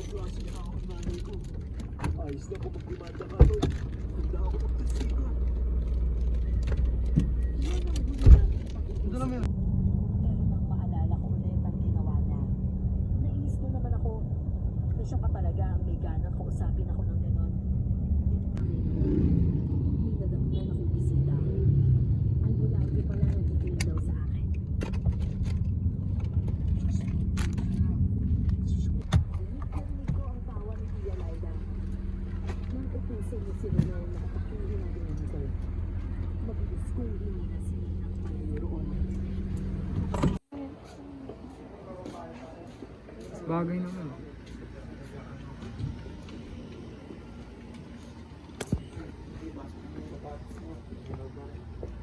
klase na ako ng nanay ko. Ayos na kapag demanda ka doon. Handa ako magtestigo. Yan ang huli namin Ito naman yun. Pero nang maalala ko ulit ang ginawa niya, nainis na naman ako na siya pa talaga ang may ganang kausapin ako ng ganon. May nadamnan akong bisita. Albularyo pala nagiging daw sa akin. Narinig ko ang tawa ni Tia Laila. Nang utusin ni si Ronel na atakihin natin ang ito. Mabilis kong hininasin ang panayroon. Bagay naman.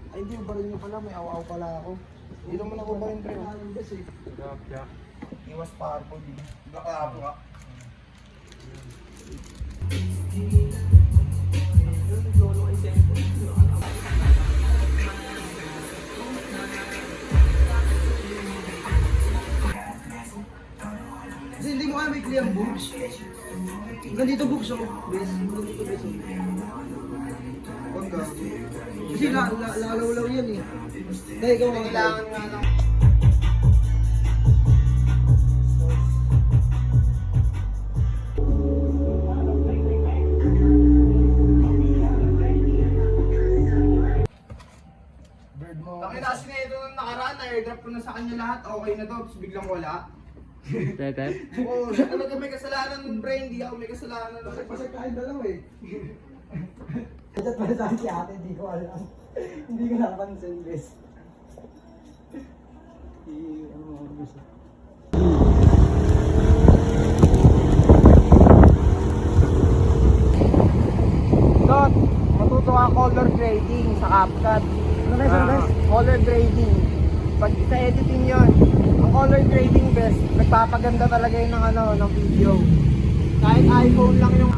Ay, hindi yung baril nyo pala. May aw-aw pala ako. Hindi naman ako baril, pre. Iwas powerful din. Nakakapo ka. Kasi hindi mo kaya may clear books. Ganito books ako. Bes. Ganito bes. Huwag ka. Kasi lalaw-law yan eh. Dahil ikaw ang kailangan nga lang. Bird mo. Nakita kasi na ito nung nakaraan, na-airdrop ko na sa kanya lahat. Okay na to, tapos biglang wala. Tete? Oo, siya talaga may kasalanan nun, pre. Hindi ako may kasalanan nun. Pasag kahit dalaw eh. Chat pala sa akin si ate, hindi ko alam. Hindi ko napansin, bes. Ano mo, bes. Dot, matuto ka color grading sa CapCut. Ano bes? Color grading. Pag sa editing yon, ang color grading best, nagpapaganda talaga yun ng ng video. Kahit iPhone lang yung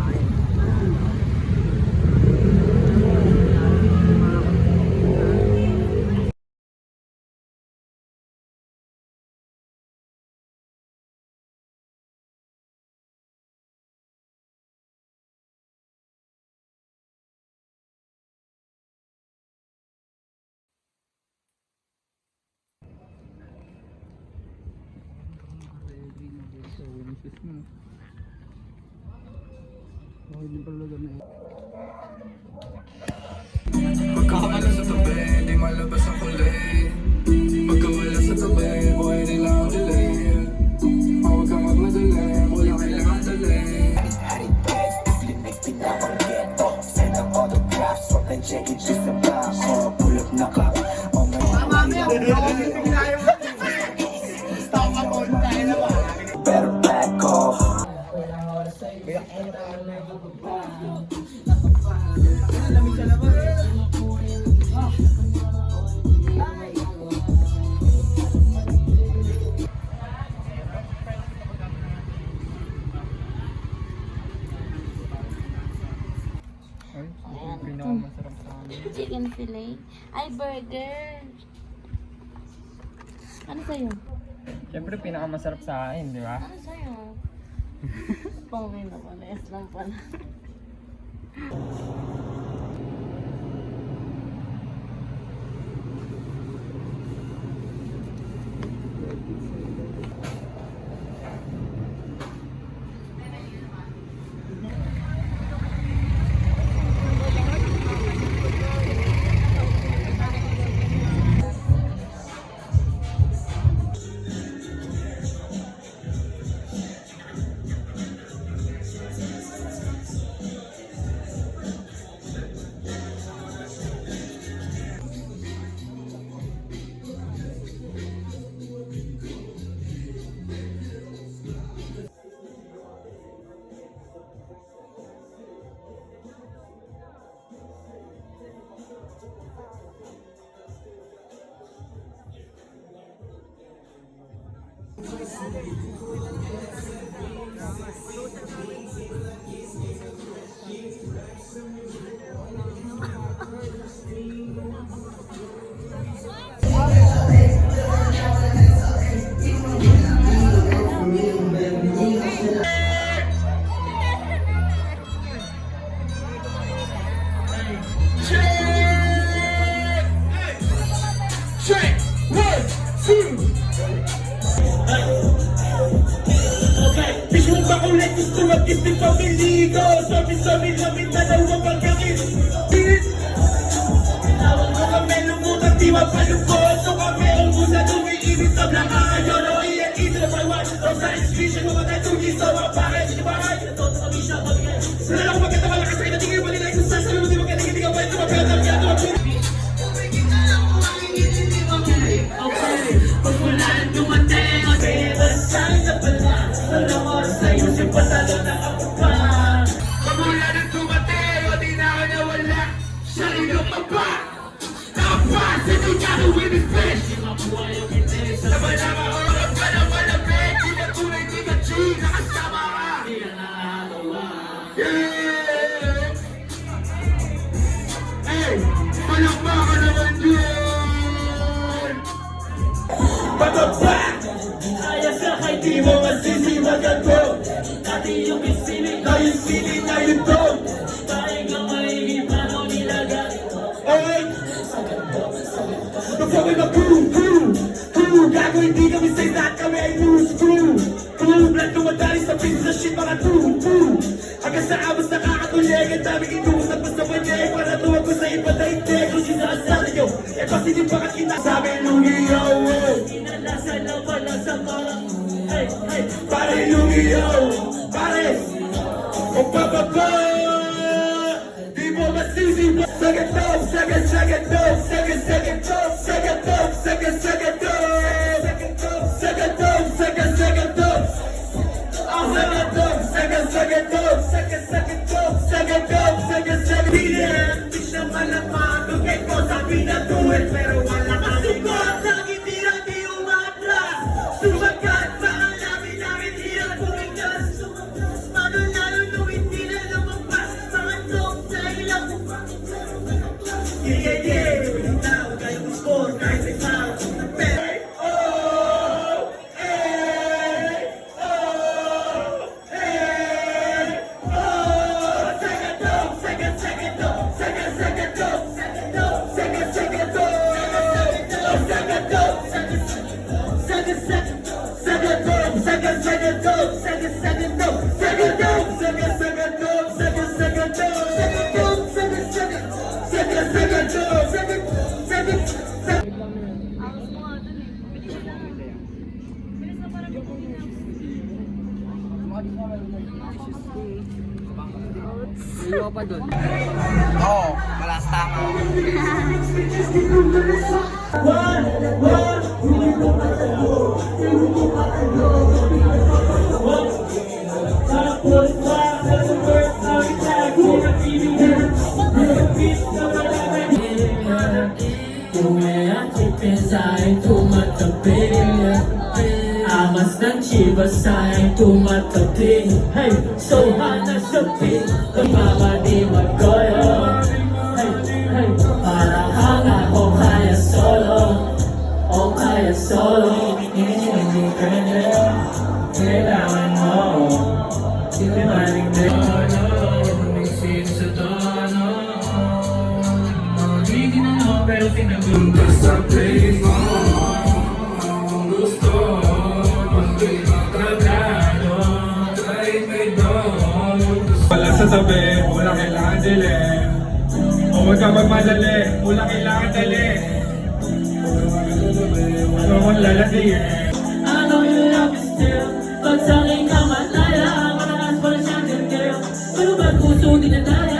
Magkakala sa tabi, di malabas ang kulay. Magkawala sa tabi, buhay nila ang delay. Huwag kang magmadali, wala kailangan dali. better back off. Pinakamasarap sa amin. Chicken fillet. Ay, burger. Ano sa'yo? Siyempre, pinakamasarap sa akin, di ba? Ano sa'yo? Pangay na pala. Yes lang pala. mag-isip pamiligo. Sabi-sabi namin dalawang pagkakit. Tawag mo kami lumutan, di mapalukot. So kami ang muna lumiinit sa blaka. Ayoro, iyan, ito na palawan. Sa science fiction, mga tattooji, so mga pare. Hindi ba kayo, ito sa kami siya, magigay. Sila lang maganda malakas sa kinatingin, manilay sa sa sabi mo, di magaling, hindi ka pwede mapaganda. Kaya ito, ayos ka kay di mo masisiwagan ko. Dati yung isinig na yung sinig na yung tone. Tayo nga maigi paano nilagay. Okay? Before we crew gago hindi kami say lahat kami ay screw Blood lumadali sa pizza shit mga true Hanggang sa amas nakakatulig ang daming inuusap pa sa banyay para tuwag ko sa iba na hindi kung sinasali nyo eh pasilip bakit kita sabi lugiyo inalasan na pala sa parang pare lugiyo pare magpapaba di mo masisi second dog second dog second dog second dog second dog second dog second dog Bitch naman ang matugay ko sabi na tuwid pero wala kasugot lang hindi lang di umatras sumagat sa namin hirap pumigas manunalo nung hindi na lumabas mga dog sa ilang yeah now kayo gusto kahit may sound Ayaw pa dun. Oo, malas tama. Amas ng chivas ay tumatabi Hey, so hana sa pin Mama di magkoyo Hey, para kang ako kaya solo O kaya solo Hindi ka na kailangan mo Hindi maling na Umisin sa tono Hindi na no, pero tinagundo sa place mo Gusto Wala sa tabi, wala kailangan dilim. O huwag ka magmadali, wala kailangan dali. Ano kung lalasiin? I know you love me still Pag sa'kin ka malaya Mataas pa na siyang girl Pero ba't puso di na daya